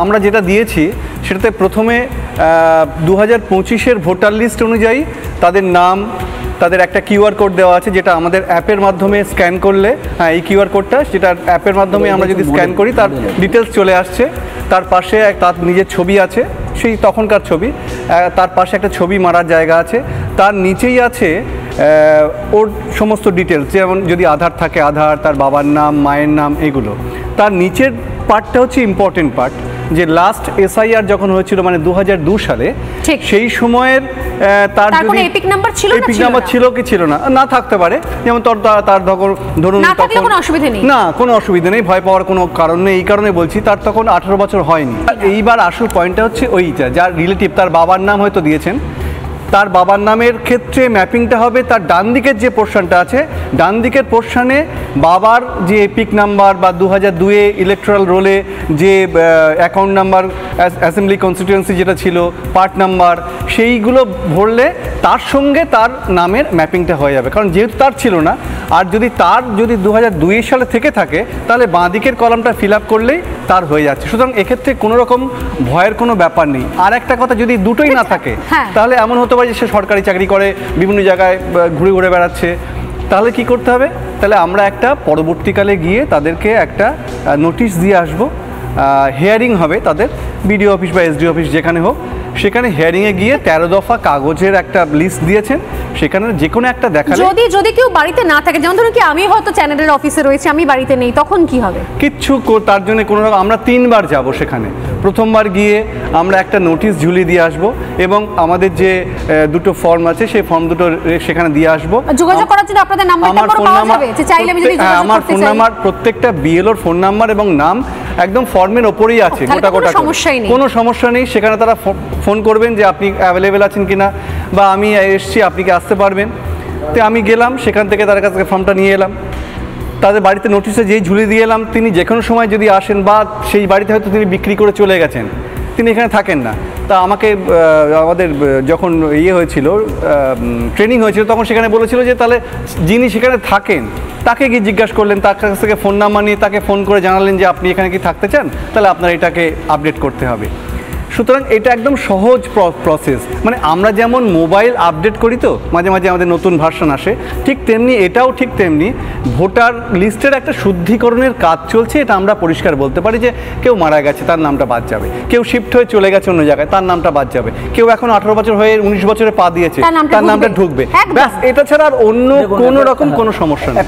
আমরা যেটা দিয়েছি সেটাতে প্রথমে 2025-এর ভোটার লিস্ট অনুযায়ী তাদের নাম, তাদের একটা কিউআর কোড দেওয়া আছে যেটা আমাদের অ্যাপের মাধ্যমে স্ক্যান করলে, এই কিউআর কোডটা যেটা অ্যাপের মাধ্যমে আমরা যদি স্ক্যান করি তার ডিটেলস চলে আসছে। তার পাশে তার নিজের ছবি আছে, সেই তখনকার ছবি, তার পাশে একটা ছবি মারার জায়গা আছে, তার নিচেই আছে ওর সমস্ত ডিটেলস, যেমন যদি আধার থাকে আধার, তার বাবার নাম, মায়ের নাম, এগুলো। তার নিচের পার্টটা হচ্ছে ইম্পর্টেন্ট পার্ট, যে লাস্ট এসআইআর যখন হয়েছিল মানে 2002 সালে, সেই সময়ের তার যদি এপিক নাম্বার ছিল কি ছিল না, না থাকতে পারে, যেমন তার ধরুন তখন না কোনো অসুবিধা নেই, ভয় পাওয়ার কোনো কারণ নেই। এই কারণে বলছি তার তখন 18 বছর হয়নি। এইবার আসল পয়েন্টটা হচ্ছে ওইটা, যার রিলেটিভ তার বাবার নাম হয়তো দিয়েছেন, তার বাবার নামের ক্ষেত্রে ম্যাপিংটা হবে তার ডান দিকের যে পোর্শনটা আছে, ডান দিকের পোর্শনে বাবার যে এপিক নাম্বার বা 2002-এ ইলেকট্রাল রোলে যে অ্যাকাউন্ট নাম্বার, অ্যাসেম্বলি কনস্টিটিউয়েন্সি যেটা ছিল, পার্ট নাম্বার, সেইগুলো ভরলে তার সঙ্গে তার নামের ম্যাপিংটা হয়ে যাবে। কারণ যেহেতু তার ছিল না, আর যদি 2002 সালে থেকে থাকে তাহলে বাঁ দিকের কলামটা ফিল আপ করলেই তার হয়ে যাচ্ছে। সুতরাং এক্ষেত্রে কোনো রকম ভয়ের কোনো ব্যাপার নেই। আর একটা কথা, যদি দুটোই না থাকে তাহলে এমন হতে পারে যে সে সরকারি চাকরি করে, বিভিন্ন জায়গায় ঘুরে ঘুরে বেড়াচ্ছে, তাহলে কি করতে হবে? তাহলে আমরা একটা পরবর্তীকালে গিয়ে তাদেরকে একটা নোটিশ দিয়ে আসবো, হিয়ারিং হবে তাদের, বিডিও অফিস বা এসডি অফিস যেখানে হোক, সেখানে হিয়ারিংয়ে গিয়ে 13 দফা কাগজের একটা লিস্ট দিয়েছেন, সেখানে যে কোনো একটা দেখালে, যদি কেউ বাড়িতে না থাকে, যেমন ধরুন কি আমি হয়তো চ্যানেলের অফিসে রয়েছে, আমি বাড়িতে নেই, তখন কি হবে? কিচ্ছু তার জন্য কোনো রকম, আমরা 3 বার যাব সেখানে। প্রথমবার গিয়ে আমরা একটা নোটিশ ঝুলিয়ে দিয়ে আসবো এবং আমাদের যে দুটো ফর্ম আছে সেই ফর্ম দুটো সেখানে দিয়ে আসবো। যোগাযোগ করার জন্য আপনাদের নাম্বারটা পাওয়া যাবে, যে চাইলে আমি যদি যোগাযোগ আমার ফোন নাম্বার, প্রত্যেকটা বিএলওর ফোন নাম্বার এবং নাম একদম ফর্মের ওপরেই আছে, গোটা কোনো সমস্যা নেই। সেখানে তারা ফোন করবেন যে আপনি অ্যাভেলেবেল আছেন কিনা, বা আমি এসছি, আপনি কি আসতে পারবেন। তো আমি গেলাম, সেখান থেকে তার কাছ থেকে ফর্মটা নিয়ে এলাম, তাদের বাড়িতে নোটিশে যেই ঝুলিয়ে দিয়ে এলাম। তিনি যে কোনো সময় যদি আসেন, বা সেই বাড়িতে হয়তো তিনি বিক্রি করে চলে গেছেন, তিনি এখানে থাকেন না, তা আমাকে আমাদের যখন হয়েছিল, ট্রেনিং হয়েছিল, তখন সেখানে বলেছিল যে তাহলে যিনি সেখানে থাকেন তাকে গিয়ে জিজ্ঞাসা করলেন, তার কাছ থেকে ফোন নাম্বার নিয়ে তাকে ফোন করে জানালেন যে আপনি এখানে কি থাকতে চান, তাহলে আপনার এটাকে আপডেট করতে হবে। সুতরাং এটা একদম সহজ প্রসেস। মানে আমরা যেমন মোবাইল আপডেট করি, তো মাঝে মাঝে আমাদের নতুন ভার্সন আসে, ঠিক তেমনি এটাও ঠিক তেমনি ভোটার লিস্টের একটা শুদ্ধিকরণের কাজ চলছে। এটা আমরা পরিষ্কার বলতে পারি যে কেউ মারা গেছে, তার নামটা বাদ যাবে, কেউ শিফট হয়ে চলে গেছে অন্য জায়গায়, তার নামটা বাদ যাবে, কেউ এখন 18 বছর হয়ে 19 বছরে পা দিয়েছে, তার নামটা ঢুকবে, ব্যাস। এটা ছাড়া আর অন্য কোনো রকম কোনো সমস্যা নেই।